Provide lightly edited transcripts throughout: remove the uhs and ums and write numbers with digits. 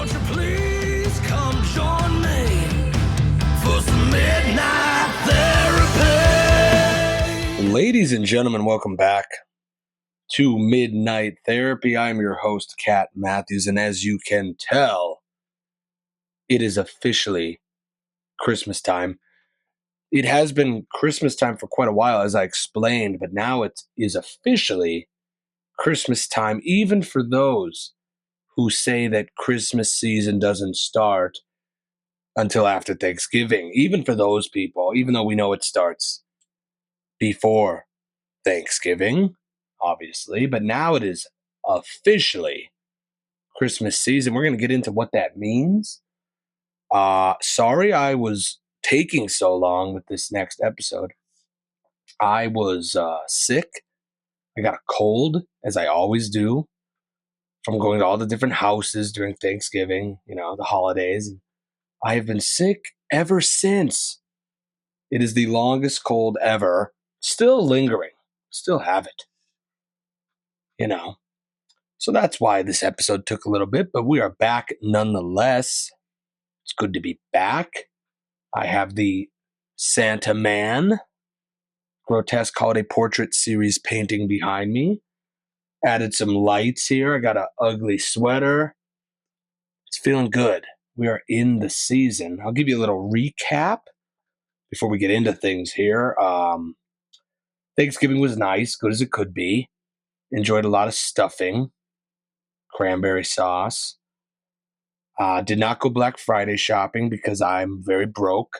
Won't you please come join me for some midnight therapy? Ladies and gentlemen, welcome back to Midnight Therapy. I'm your host, Kat Matthews, and as you can tell, it is officially Christmas time. It has been Christmas time for quite a while, as I explained, but now it is officially Christmas time, even for those who say that Christmas season doesn't start until after Thanksgiving. Even for those people, even though we know it starts before Thanksgiving, obviously, but now it is officially Christmas season. We're going to get into what that means. Sorry I was taking so long with this next episode. I was sick. I got a cold, as I always do, from going to all the different houses during Thanksgiving, the holidays. I have been sick ever since. It is the longest cold ever. Still lingering. Still have it. So that's why this episode took a little bit, but we are back nonetheless. It's good to be back. I have the Santa Man grotesque holiday portrait series painting behind me. Added some lights here. I got an ugly sweater. It's feeling good. We are in the season. I'll give you a little recap before we get into things here. Thanksgiving was nice, good as it could be. Enjoyed a lot of stuffing, cranberry sauce. Did not go Black Friday shopping because I'm very broke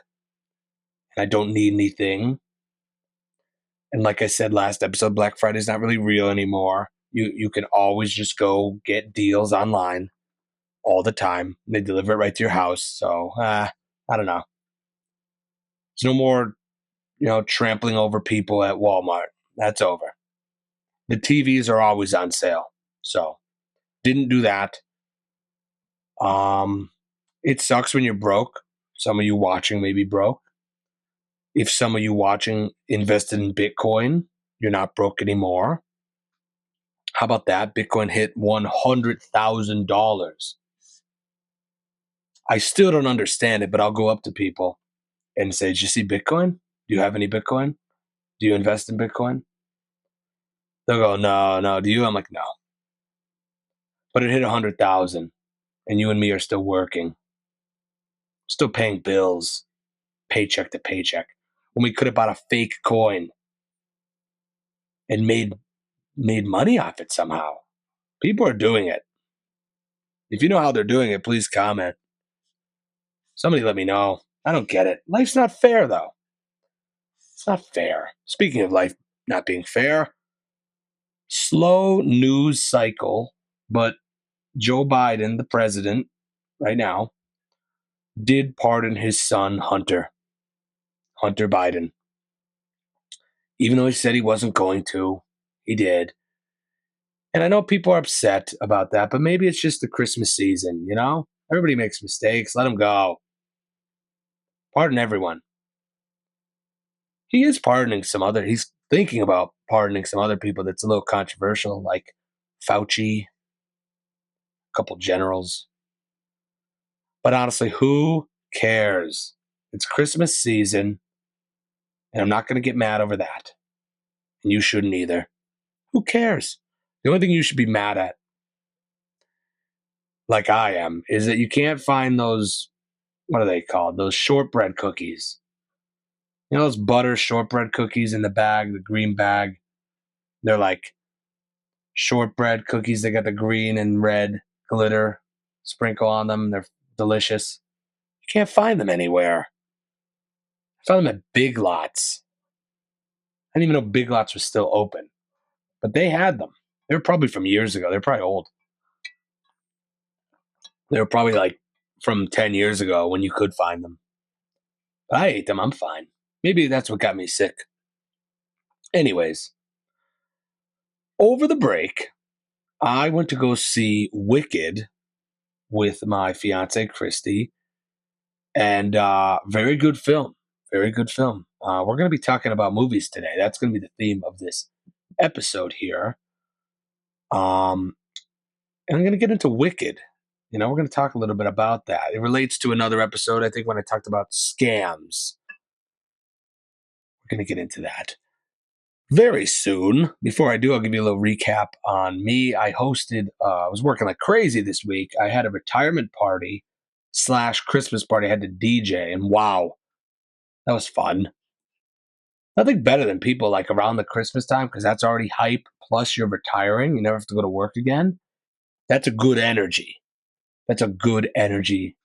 and I don't need anything. And like I said last episode, Black Friday is not really real anymore. You can always just go get deals online all the time. They deliver it right to your house. So I don't know. There's no more, trampling over people at Walmart. That's over. The TVs are always on sale. So didn't do that. It sucks when you're broke. Some of you watching may be broke. If some of you watching invested in Bitcoin, you're not broke anymore. How about that? Bitcoin hit $100,000. I still don't understand it, but I'll go up to people and say, did you see Bitcoin? Do you have any Bitcoin? Do you invest in Bitcoin? They'll go, no. Do you? I'm like, no. But it hit 100,000 and you and me are still working. Still paying bills, paycheck to paycheck, when we could have bought a fake coin and made money off it somehow. People are doing it. If you know how they're doing it, please comment. Somebody let me know. I don't get it. Life's not fair, though. It's not fair. Speaking of life not being fair, slow news cycle, but Joe Biden, the president, right now, did pardon his son, Hunter Biden. Even though he said he wasn't going to, he did. And I know people are upset about that, but maybe it's just the Christmas season, Everybody makes mistakes. Let them go. Pardon everyone. He's thinking about pardoning some other people that's a little controversial, like Fauci, a couple generals. But honestly, who cares? It's Christmas season, and I'm not going to get mad over that. And you shouldn't either. Who cares? The only thing you should be mad at, like I am, is that you can't find those, what are they called? Those shortbread cookies. Those butter shortbread cookies in the bag, the green bag. They're like shortbread cookies. They got the green and red glitter sprinkle on them. They're delicious. You can't find them anywhere. I found them at Big Lots. I didn't even know Big Lots was still open. But they had them. They were probably from years ago. They're probably old. They were probably like from 10 years ago when you could find them. But I ate them. I'm fine. Maybe that's what got me sick. Anyways, over the break, I went to go see Wicked with my fiance, Christy. And very good film. Very good film. We're going to be talking about movies today. That's going to be the theme of this episode here. And I'm going to get into Wicked. We're going to talk a little bit about that. It relates to another episode, I think, when I talked about scams. We're going to get into that very soon. Before I do, I'll give you a little recap on me. I was working like crazy this week. I had a retirement party / Christmas party. I had to DJ, and wow, that was fun. Nothing better than people like around the Christmas time, because that's already hype. Plus, you're retiring. You never have to go to work again. That's a good energy. That's a good energy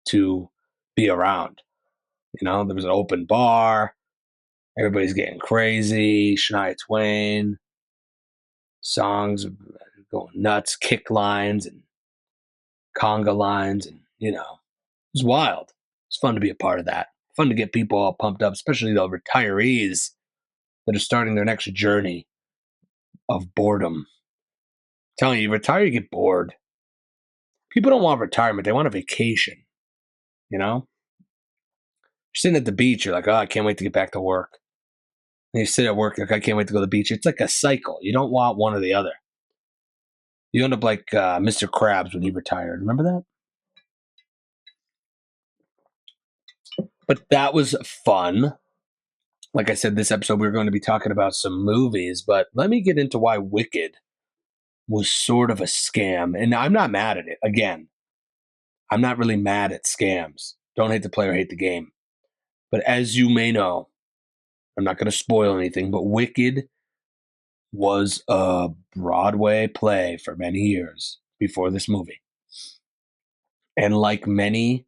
to be around. There was an open bar. Everybody's getting crazy. Shania Twain songs going nuts, kick lines and conga lines, and it was wild. It's fun to be a part of that. Fun to get people all pumped up, especially the retirees that are starting their next journey of boredom. I'm telling you, retire, you get bored. People don't want retirement; they want a vacation. You're sitting at the beach, you're like, oh, I can't wait to get back to work. And you sit at work, like, I can't wait to go to the beach. It's like a cycle. You don't want one or the other. You end up like Mr. Krabs when he retired. Remember that? But that was fun. Like I said, this episode, we're going to be talking about some movies, but let me get into why Wicked was sort of a scam. And I'm not mad at it. Again, I'm not really mad at scams. Don't hate the player, hate the game. But as you may know, I'm not going to spoil anything, but Wicked was a Broadway play for many years before this movie. And like many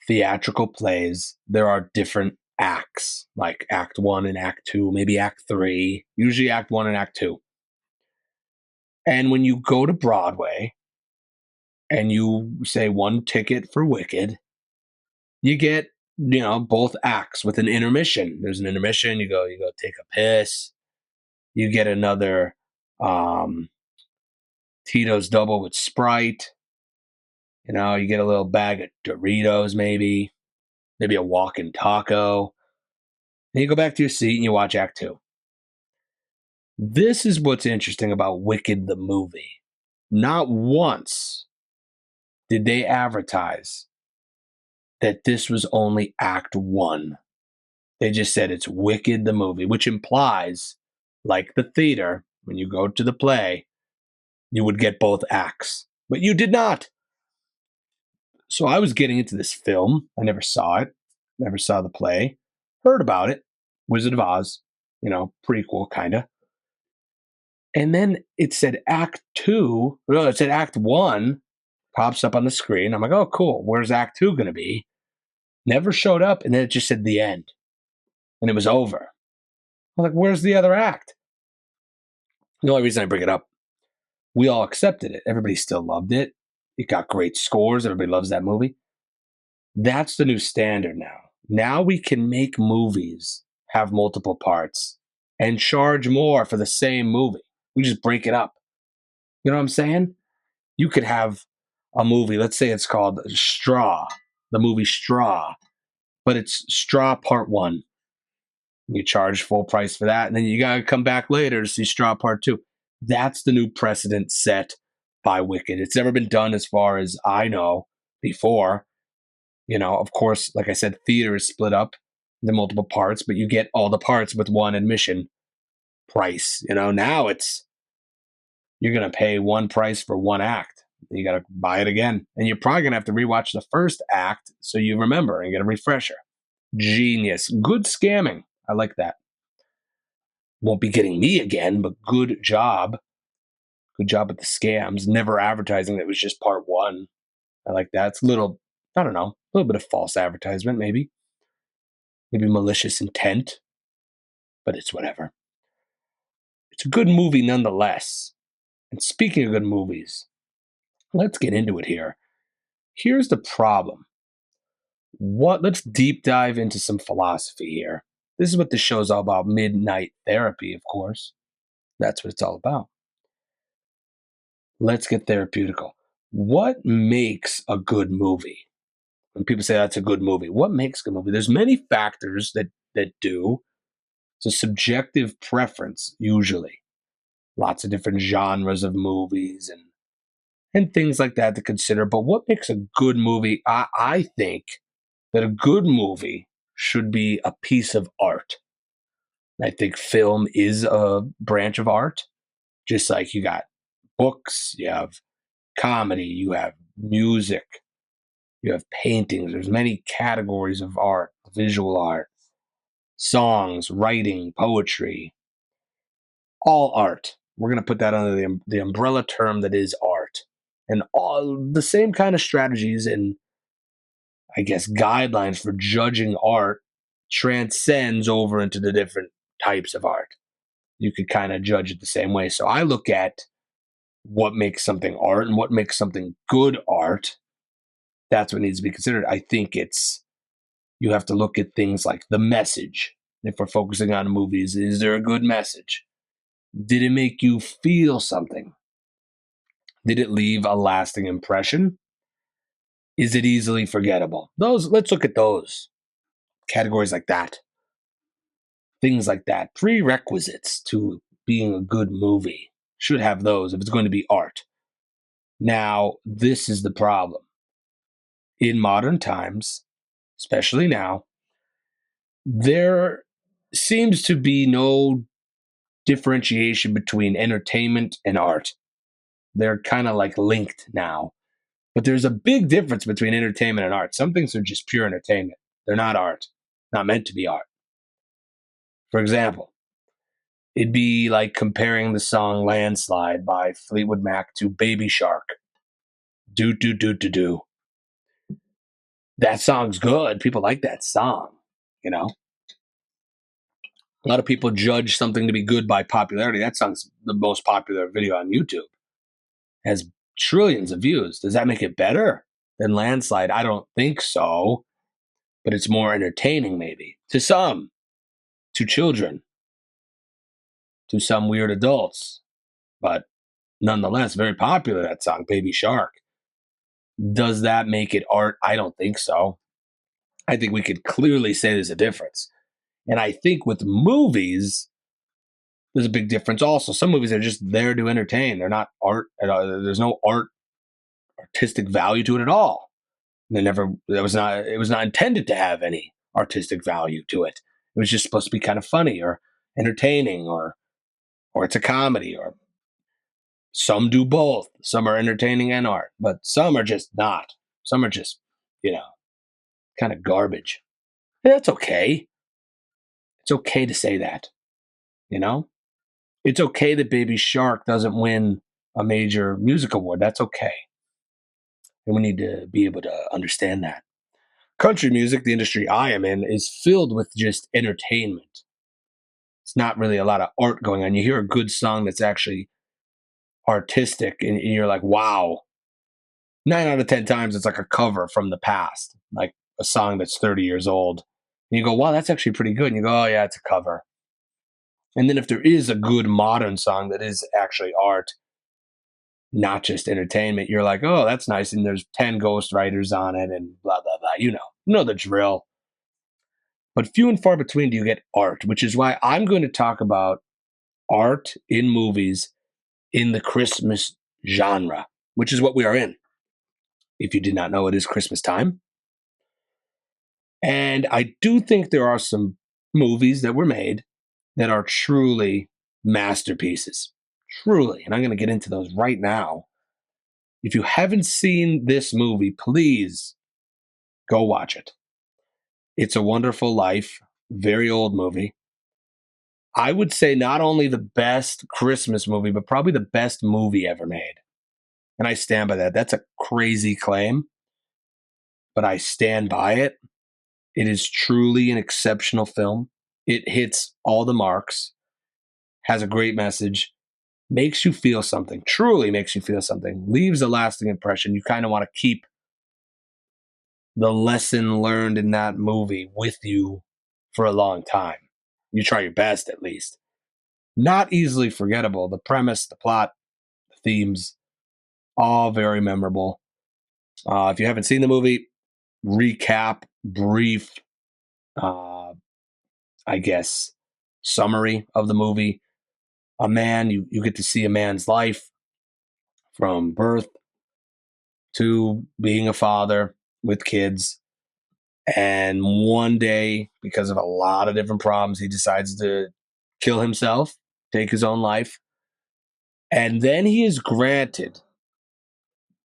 theatrical plays, there are different acts, like Act 1 and Act 2, maybe Act 3, usually Act 1 and Act 2. And when you go to Broadway and you say one ticket for Wicked, you get, both acts with an intermission. There's an intermission, you go take a piss. You get another Tito's double with Sprite. You get a little bag of Doritos, maybe a walking taco. Then you go back to your seat and you watch Act 2. This is what's interesting about Wicked the movie. Not once did they advertise that this was only Act 1. They just said it's Wicked the movie, which implies, like the theater, when you go to the play, you would get both acts. But you did not. So I was getting into this film. I never saw it. Never saw the play. Heard about it. Wizard of Oz. Prequel, kind of. And then it said Act 2. No, it said Act 1 pops up on the screen. I'm like, oh, cool. Where's Act 2 going to be? Never showed up. And then it just said the end. And it was over. I'm like, where's the other act? The only reason I bring it up, we all accepted it. Everybody still loved it. It got great scores. Everybody loves that movie. That's the new standard now. Now we can make movies have multiple parts and charge more for the same movie. We just break it up. You know what I'm saying? You could have a movie, let's say it's called Straw, the movie Straw, but it's Straw Part 1. You charge full price for that, and then you got to come back later to see Straw Part 2. That's the new precedent set by Wicked. It's never been done as far as I know before. Of course, like I said, theater is split up into multiple parts, but you get all the parts with one admission price. Now you're going to pay one price for one act. You got to buy it again. And you're probably going to have to rewatch the first act so you remember and get a refresher. Genius. Good scamming. I like that. Won't be getting me again, but good job. Good job with the scams. Never advertising that it was just part 1. I like that. It's a little, I don't know, a little bit of false advertisement, maybe. Maybe malicious intent. But it's whatever. It's a good movie nonetheless. And speaking of good movies, let's get into it here. Here's the problem. Let's deep dive into some philosophy here. This is what the show's all about. Midnight therapy, of course. That's what it's all about. Let's get therapeutical. What makes a good movie? When people say that's a good movie, what makes a good movie? There's many factors that do. It's a subjective preference, usually. Lots of different genres of movies and things like that to consider. But what makes a good movie? I think that a good movie should be a piece of art. I think film is a branch of art, just like you got books, you have comedy, you have music, you have paintings. There's many categories of art, visual art, songs, writing, poetry, all art. We're going to put that under the umbrella term that is art. And all the same kind of strategies and, I guess, guidelines for judging art transcends over into the different types of art. You could kind of judge it the same way. So I look at what makes something art and what makes something good art. That's what needs to be considered. I think you have to look at things like the message. If we're focusing on movies, is there a good message? Did it make you feel something? Did it leave a lasting impression? Is it easily forgettable? Let's look at those categories like that. Things like that. Prerequisites to being a good movie should have those if it's going to be art. Now, this is the problem. In modern times, especially now, there seems to be no differentiation between entertainment and art. They're kind of like linked now. But there's a big difference between entertainment and art. Some things are just pure entertainment. They're not art, not meant to be art. For example, it'd be like comparing the song Landslide by Fleetwood Mac to Baby Shark. Do, do, do, do, do. That song's good. People like that song, you know? A lot of people judge something to be good by popularity. That song's the most popular video on YouTube. Has trillions of views. Does that make it better than Landslide? I don't think so. But it's more entertaining, maybe. To some. To children. To some weird adults. But nonetheless, very popular, that song, Baby Shark. Does that make it art? I don't think so. I think we could clearly say there's a difference. And I think with movies, there's a big difference also. Some movies are just there to entertain. They're not art. There's no artistic value to it at all. It was not intended to have any artistic value to it. It was just supposed to be kind of funny or entertaining or it's a comedy, or some do both. Some are entertaining and art, but some are just not. Some are just, kind of garbage. And that's okay. It's okay to say that, you know? It's okay that Baby Shark doesn't win a major music award. That's okay. And we need to be able to understand that. Country music, the industry I am in, is filled with just entertainment. It's not really a lot of art going on. You hear a good song that's actually artistic, and you're like, wow. 9 out of 10 times, it's like a cover from the past, like a song that's 30 years old. And you go, wow, that's actually pretty good. And you go, oh, yeah, it's a cover. And then if there is a good modern song that is actually art, not just entertainment, you're like, oh, that's nice. And there's 10 ghostwriters on it and blah, blah, blah. You know the drill. But few and far between do you get art, which is why I'm going to talk about art in movies in the Christmas genre, which is what we are in. If you did not know, it is Christmas time. And I do think there are some movies that were made that are truly masterpieces. Truly. And I'm going to get into those right now. If you haven't seen this movie, please go watch it. It's a Wonderful Life, very old movie. I would say not only the best Christmas movie, but probably the best movie ever made. And I stand by that. That's a crazy claim, but I stand by it. It is truly an exceptional film. It hits all the marks, has a great message, makes you feel something, truly makes you feel something, leaves a lasting impression. You kind of want to keep the lesson learned in that movie with you for a long time. You try your best, at least. Not easily forgettable. The premise, the plot, the themes, all very memorable. If you haven't seen the movie, recap, brief, I guess, summary of the movie. A man, you get to see a man's life from birth to being a father with kids. And one day, because of a lot of different problems, he decides to kill himself, take his own life. And then he is granted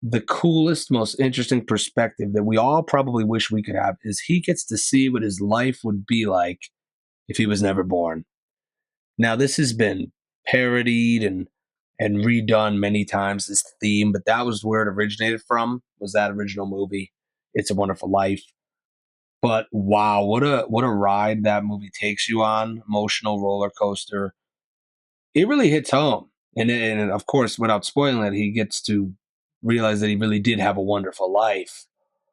the coolest, most interesting perspective that we all probably wish we could have is he gets to see what his life would be like if he was never born. Now, this has been parodied and redone many times, this theme, but that was where it originated from, was that original movie, It's a Wonderful Life. But wow, what a ride that movie takes you on, emotional roller coaster. It really hits home. And of course, without spoiling it, he gets to realize that he really did have a wonderful life.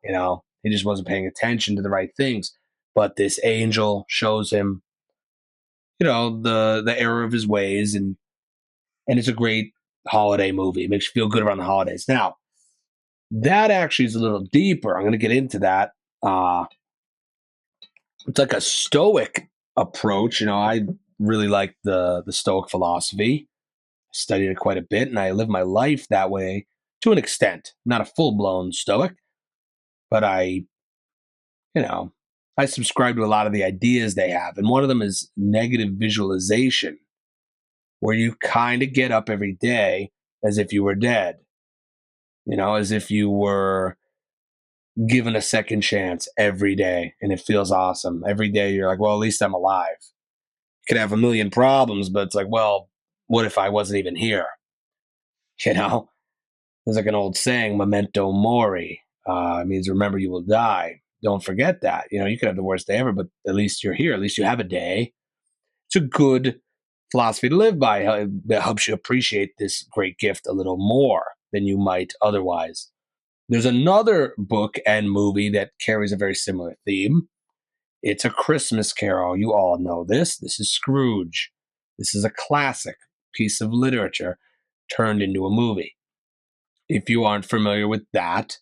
He just wasn't paying attention to the right things. But this angel shows him, the error of his ways, and it's a great holiday movie. It makes you feel good around the holidays. Now, that actually is a little deeper. I'm going to get into that. It's like a stoic approach. I really like the stoic philosophy. Studied it quite a bit, and I live my life that way to an extent. Not a full-blown stoic, but I subscribe to a lot of the ideas they have. And one of them is negative visualization, where you kind of get up every day as if you were dead, as if you were given a second chance every day, and it feels awesome. Every day you're like, well, at least I'm alive. You could have a million problems, but it's like, well, what if I wasn't even here? There's like an old saying, memento mori. It means remember you will die. Don't forget that. You could have the worst day ever, but at least you're here. At least you have a day. It's a good philosophy to live by. It helps you appreciate this great gift a little more than you might otherwise. There's another book and movie that carries a very similar theme. It's A Christmas Carol. You all know this. This is Scrooge. This is a classic piece of literature turned into a movie. If you aren't familiar with that,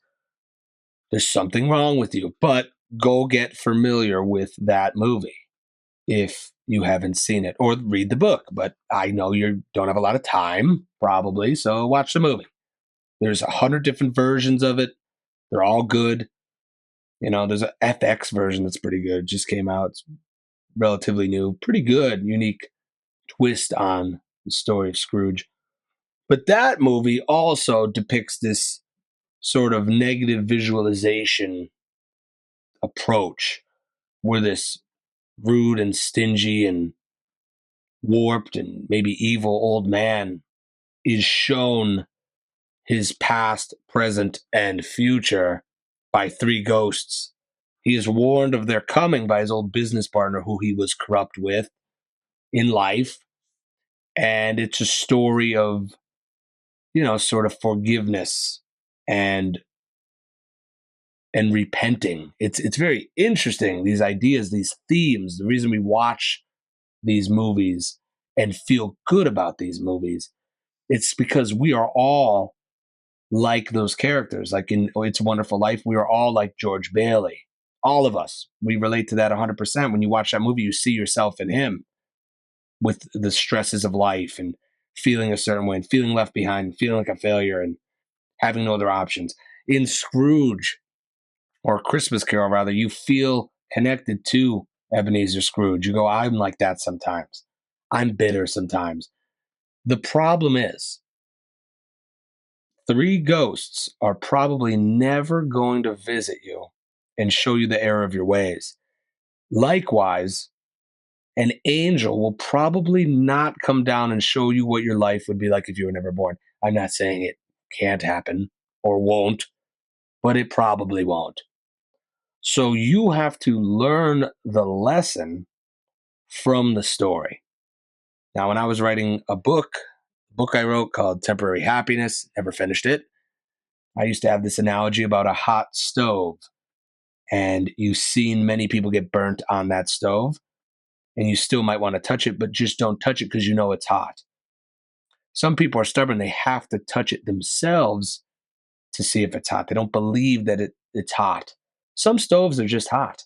there's something wrong with you. But go get familiar with that movie if you haven't seen it, or read the book. But I know you don't have a lot of time, probably, so watch the movie. There's 100 different versions of it. They're all good. There's a FX version that's pretty good. It just came out. It's relatively new. Pretty good, unique twist on the story of Scrooge. But that movie also depicts this sort of negative visualization approach where this rude and stingy and warped and maybe evil old man is shown his past, present, and future by three ghosts. He is warned of their coming by his old business partner who he was corrupt with in life. And it's a story of, sort of forgiveness and repenting. It's very interesting, these ideas, these themes, the reason we watch these movies and feel good about these movies. It's because we are all like those characters. Like in It's a Wonderful Life, we are all like George Bailey. All of us. We relate to that 100%. When you watch that movie, you see yourself in him with the stresses of life and feeling a certain way and feeling left behind and feeling like a failure and having no other options. In Scrooge, or Christmas Carol rather, you feel connected to Ebenezer Scrooge. You go, I'm like that sometimes. I'm bitter sometimes. The problem is, three ghosts are probably never going to visit you and show you the error of your ways. Likewise, an angel will probably not come down and show you what your life would be like if you were never born. I'm not saying it can't happen or won't, but it probably won't. So you have to learn the lesson from the story. Now, when I was writing a book I wrote called Temporary Happiness, never finished it, I used to have this analogy about a hot stove. And you've seen many people get burnt on that stove, and you still might want to touch it, but just don't touch it because you know it's hot. Some people are stubborn. They have to touch it themselves to see if it's hot. They don't believe that it's hot. Some stoves are just hot.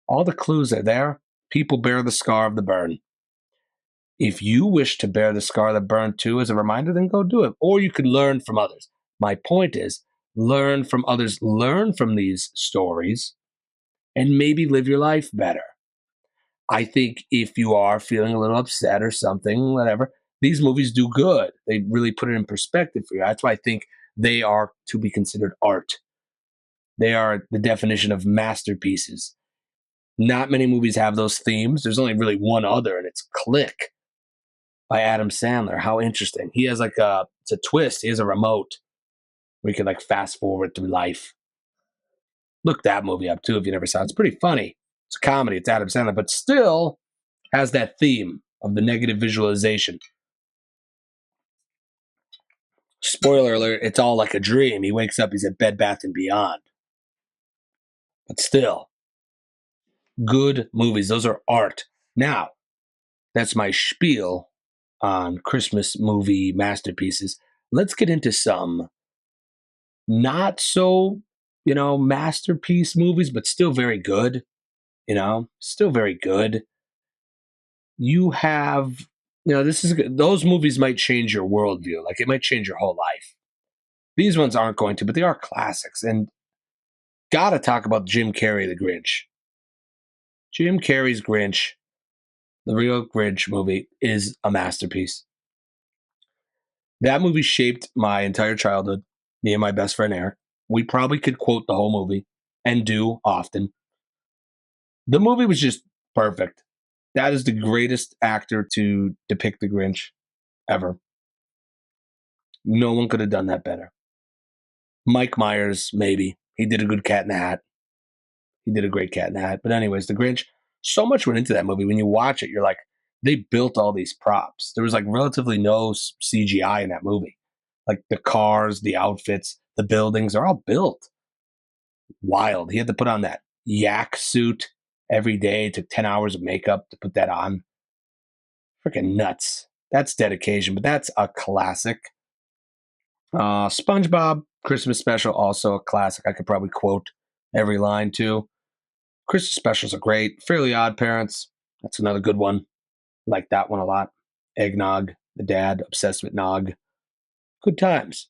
All the clues are there. People bear the scar of the burn. If you wish to bear the scar of the burn too as a reminder, then go do it. Or you could learn from others. My point is, learn from others, learn from these stories, and maybe live your life better. I think if you are feeling a little upset or something, whatever, these movies do good. They really put it in perspective for you. That's why I think they are to be considered art. They are the definition of masterpieces. Not many movies have those themes. There's only really one other, and it's Click by Adam Sandler. How interesting. He has it's a twist. He has a remote where you can like fast forward through life. Look that movie up too if you never saw it. It's pretty funny. It's a comedy. It's Adam Sandler, but still has that theme of the negative visualization. Spoiler alert, it's all like a dream. He wakes up, he's at Bed Bath and Beyond. But still, good movies. Those are art. Now, that's my spiel on Christmas movie masterpieces. Let's get into some not so, masterpiece movies, but still very good. Still very good. You have, this is those movies might change your worldview. Like it might change your whole life. These ones aren't going to, but they are classics. And gotta talk about Jim Carrey, The Grinch. Jim Carrey's Grinch, the real Grinch movie, is a masterpiece. That movie shaped my entire childhood. Me and my best friend Eric. We probably could quote the whole movie and do often. The movie was just perfect. That is the greatest actor to depict the Grinch ever. No one could have done that better. Mike Myers, maybe. He did a good Cat in the Hat. He did a great Cat in the Hat. But anyways, the Grinch, so much went into that movie. When you watch it, you're like, they built all these props. There was like relatively no CGI in that movie. Like the cars, the outfits, the buildings are all built. Wild. He had to put on that yak suit every day. It took 10 hours of makeup to put that on. Freaking nuts. That's dedication, but that's a classic. SpongeBob Christmas Special, also a classic. I could probably quote every line too. Christmas specials are great. Fairly Odd Parents, that's another good one. Like that one a lot. Eggnog, the dad, obsessed with nog. Good times.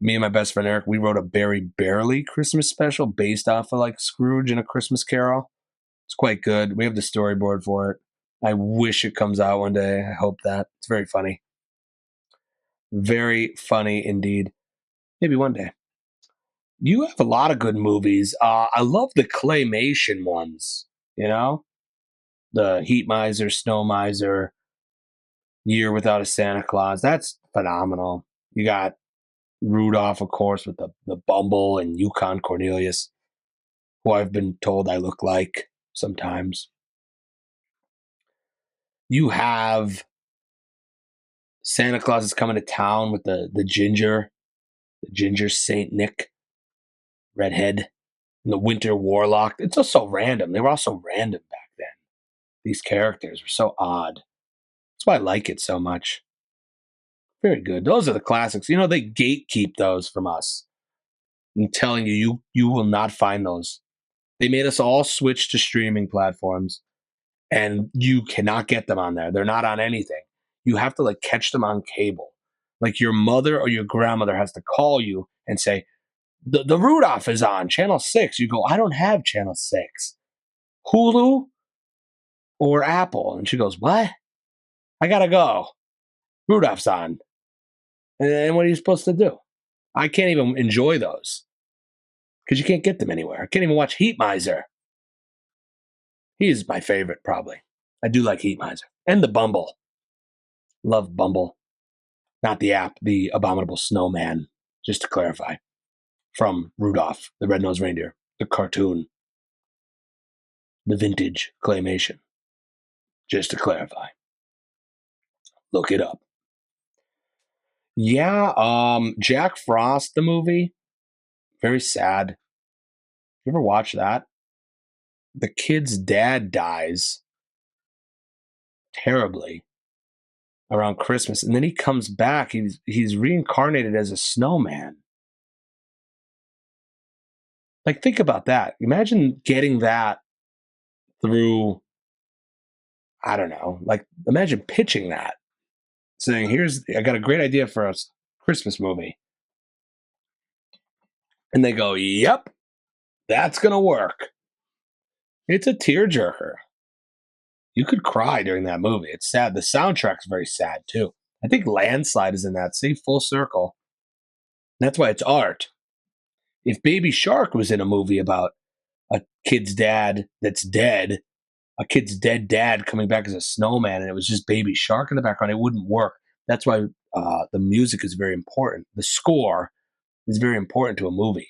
Me and my best friend Eric, we wrote a Barry Barely Christmas special based off of like Scrooge and A Christmas Carol. It's quite good. We have the storyboard for it. I wish it comes out one day. I hope that. It's very funny. Very funny indeed. Maybe one day. You have a lot of good movies. I love the claymation ones, the Heat Miser, Snow Miser, Year Without a Santa Claus. That's phenomenal. You got Rudolph, of course, with the Bumble and Yukon Cornelius, who I've been told I look like sometimes. You have Santa Claus is coming to town with the ginger Saint Nick, redhead, and the Winter Warlock. It's just so random. They were all so random back then. These characters were so odd. That's why I like it so much. Very good. Those are the classics. They gatekeep those from us. I'm telling you, you will not find those. They made us all switch to streaming platforms, and you cannot get them on there. They're not on anything. You have to catch them on cable. Like your mother or your grandmother has to call you and say, the Rudolph is on channel 6. You go, I don't have channel 6. Hulu or Apple? And she goes, what? I gotta go. Rudolph's on. And what are you supposed to do? I can't even enjoy those because you can't get them anywhere. I can't even watch Heat Miser. He's my favorite, probably. I do like Heat Miser. And the Bumble. Love Bumble. Not the app, the Abominable Snowman, just to clarify. From Rudolph, the Red-Nosed Reindeer, the cartoon, the vintage claymation. Just to clarify. Look it up. Yeah, Jack Frost, the movie. Very sad. You ever watch that? The kid's dad dies terribly around Christmas, and then he comes back. He's reincarnated as a snowman. Think about that. Imagine getting that through, I don't know, imagine pitching that, saying, I got a great idea for us Christmas movie. And they go, yep, that's going to work. It's a tearjerker. You could cry during that movie. It's sad. The soundtrack's very sad, too. I think Landslide is in that. See, full circle. That's why it's art. If Baby Shark was in a movie about a kid's dad that's dead, a kid's dead dad coming back as a snowman, and it was just Baby Shark in the background, it wouldn't work. That's why the music is very important. The score is very important to a movie.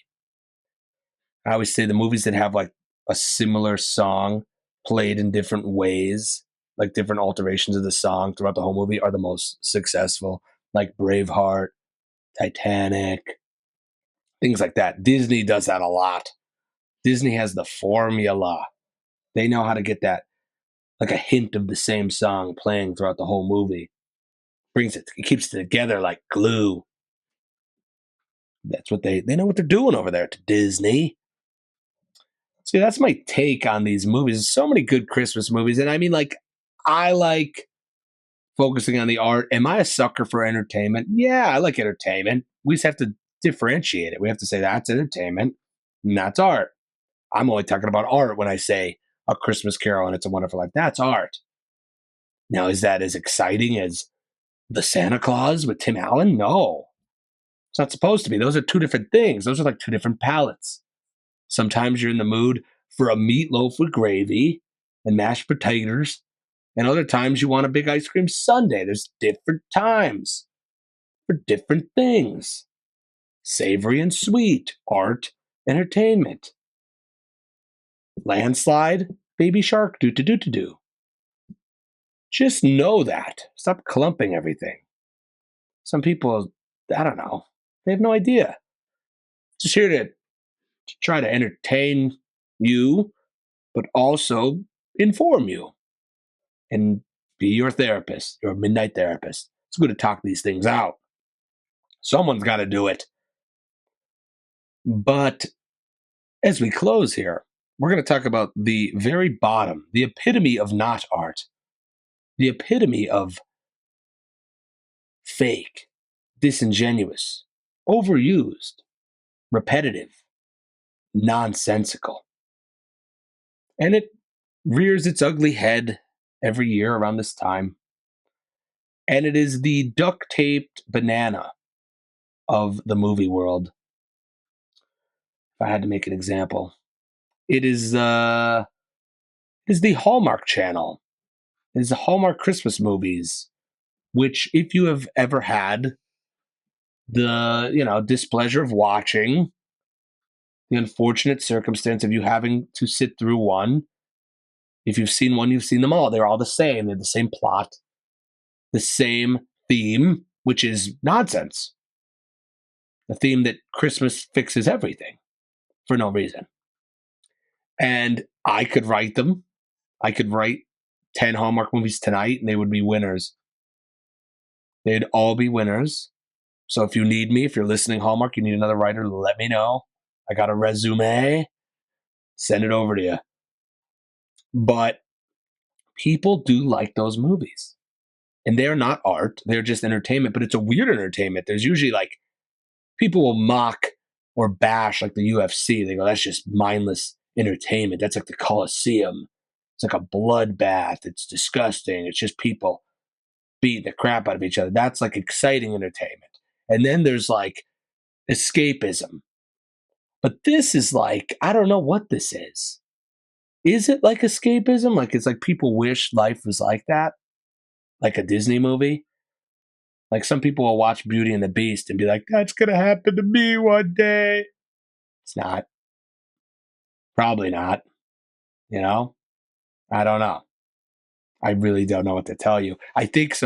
I always say the movies that have like a similar song played in different ways, like different alterations of the song throughout the whole movie, are the most successful, like Braveheart, Titanic, things like that. Disney does that a lot. Disney has the formula. They know how to get that, like a hint of the same song playing throughout the whole movie. It keeps it together like glue. That's what they know what they're doing over there at Disney. See, that's my take on these movies. There's so many good Christmas movies. And I mean, like, I like focusing on the art. Am I a sucker for entertainment? Yeah, I like entertainment. We just have to differentiate it. We have to say that's entertainment and that's art. I'm only talking about art when I say A Christmas Carol and It's a Wonderful Life. That's art. Now, is that as exciting as The Santa Claus with Tim Allen? No. It's not supposed to be. Those are two different things. Those are like two different palettes. Sometimes you're in the mood for a meatloaf with gravy and mashed potatoes, and other times you want a big ice cream sundae. There's different times for different things. Savory and sweet, art, entertainment. Landslide, Baby Shark, do. Just know that. Stop clumping everything. Some people, I don't know, they have no idea. Just here to try to entertain you, but also inform you and be your therapist, your midnight therapist. It's good to talk these things out. Someone's got to do it. But as we close here, we're going to talk about the very bottom, the epitome of not art, the epitome of fake, disingenuous, overused, repetitive, nonsensical. And it rears its ugly head every year around this time. And it is the duct taped banana of the movie world. If I had to make an example, it is the Hallmark channel. It is the Hallmark Christmas movies, which, if you have ever had the displeasure of watching, the unfortunate circumstance of you having to sit through one, if you've seen one, you've seen them all. They're all the same. They're the same plot, the same theme, which is nonsense. A theme that Christmas fixes everything for no reason. And I could write them. I could write 10 Hallmark movies tonight and they would be winners. They'd all be winners. So if you need me, if you're listening, Hallmark, you need another writer, let me know. I got a resume. Send it over to you. But people do like those movies. And they're not art. They're just entertainment, but it's a weird entertainment. There's usually like people will mock or bash like the UFC. They go, that's just mindless entertainment. That's like the Coliseum. It's like a bloodbath. It's disgusting. It's just people beating the crap out of each other. That's like exciting entertainment. And then there's like escapism. But this is like, I don't know what this is. Is it like escapism? Like it's like people wish life was like that? Like a Disney movie? Like some people will watch Beauty and the Beast and be like, that's going to happen to me one day. It's not. Probably not. I don't know. I really don't know what to tell you. I think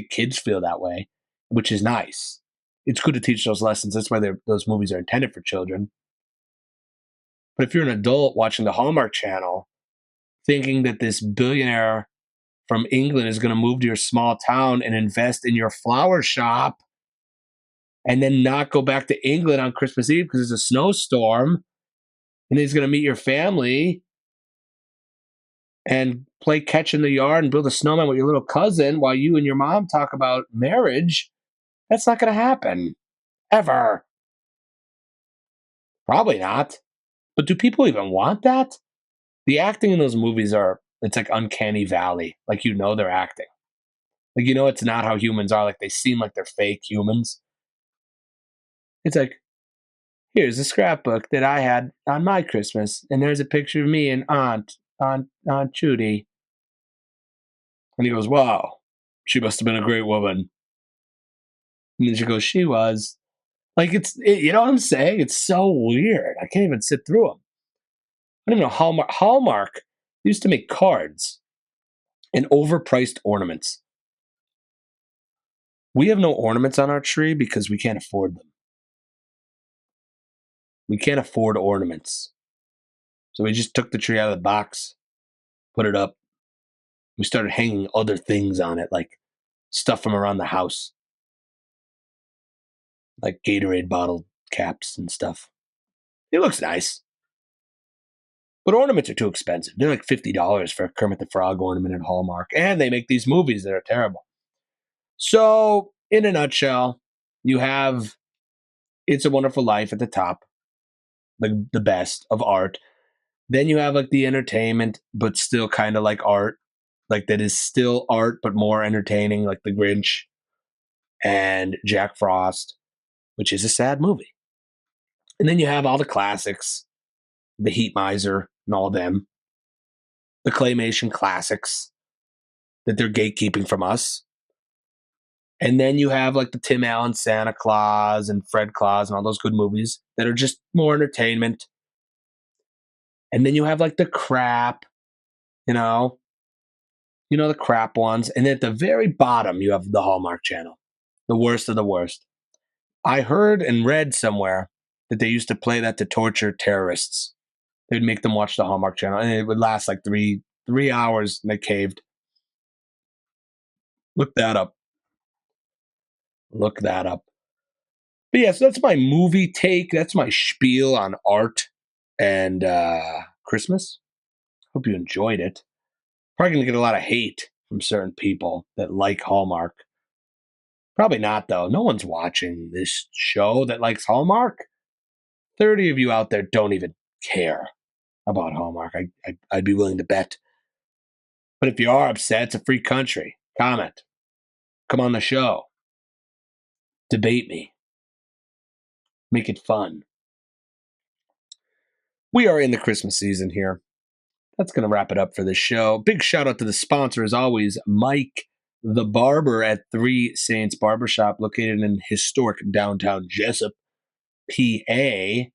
kids feel that way, which is nice. It's good to teach those lessons. That's why those movies are intended for children. But if you're an adult watching the Hallmark Channel, thinking that this billionaire from England is going to move to your small town and invest in your flower shop and then not go back to England on Christmas Eve because there's a snowstorm, and he's going to meet your family and play catch in the yard and build a snowman with your little cousin while you and your mom talk about marriage, That's not going to happen. Ever. Probably not. But do people even want that? The acting in those movies it's like uncanny valley. Like, they're acting. Like, it's not how humans are. Like, they seem like they're fake humans. It's like, here's a scrapbook that I had on my Christmas, and there's a picture of me and Aunt Judy. And he goes, wow, she must have been a great woman. And then she goes, she was. Like, you know what I'm saying? It's so weird. I can't even sit through them. I don't even know. Hallmark used to make cards and overpriced ornaments. We have no ornaments on our tree because we can't afford them. We can't afford ornaments. So we just took the tree out of the box, put it up. We started hanging other things on it, like stuff from around the house, like Gatorade bottle caps and stuff. It looks nice. But ornaments are too expensive. They're like $50 for a Kermit the Frog ornament at Hallmark. And they make these movies that are terrible. So, in a nutshell, you have It's a Wonderful Life at the top, the best of art. Then you have like the entertainment, but still kind of like art. Like that is still art, but more entertaining, like The Grinch and Jack Frost, which is a sad movie. And then you have all the classics, The Heat Miser and all them, the claymation classics that they're gatekeeping from us. And then you have like the Tim Allen Santa Claus and Fred Claus and all those good movies that are just more entertainment. And then you have like the crap, the crap ones. And at the very bottom, you have the Hallmark Channel, the worst of the worst. I heard and read somewhere that they used to play that to torture terrorists. They'd make them watch the Hallmark Channel, and it would last like three hours, and they caved. Look that up. Look that up. But yeah, so that's my movie take. That's my spiel on art and Christmas. Hope you enjoyed it. Probably going to get a lot of hate from certain people that like Hallmark. Probably not, though. No one's watching this show that likes Hallmark. 30 of you out there don't even care about Hallmark. I'd be willing to bet. But if you are upset, it's a free country. Comment. Come on the show. Debate me. Make it fun. We are in the Christmas season here. That's going to wrap it up for this show. Big shout out to the sponsor, as always, Mike the Barber at Three Saints Barbershop, located in historic downtown Jessup, PA.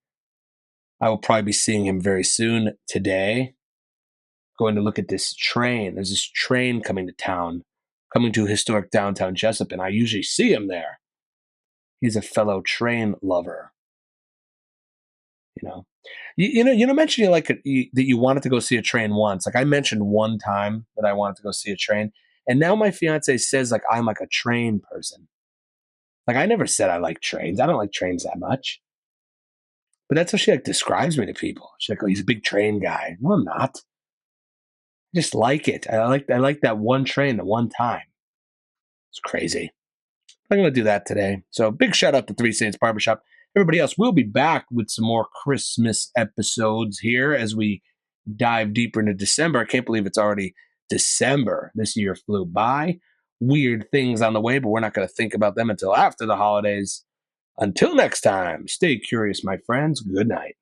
I will probably be seeing him very soon today. Going to look at this train. There's this train coming to town, coming to historic downtown Jessup, and I usually see him there. He's a fellow train lover. Mentioning like that you wanted to go see a train once. Like I mentioned one time that I wanted to go see a train, and now my fiance says like I'm like a train person. Like I never said I like trains. I don't like trains that much, but that's how she like describes me to people. She's like, "Oh, he's a big train guy." No, I'm not. I just like it. I like that one train the one time. It's crazy. I'm going to do that today. So big shout out to Three Saints Barbershop. Everybody else, we'll be back with some more Christmas episodes here as we dive deeper into December. I can't believe it's already December. This year flew by. Weird things on the way, but we're not going to think about them until after the holidays. Until next time, stay curious, my friends. Good night.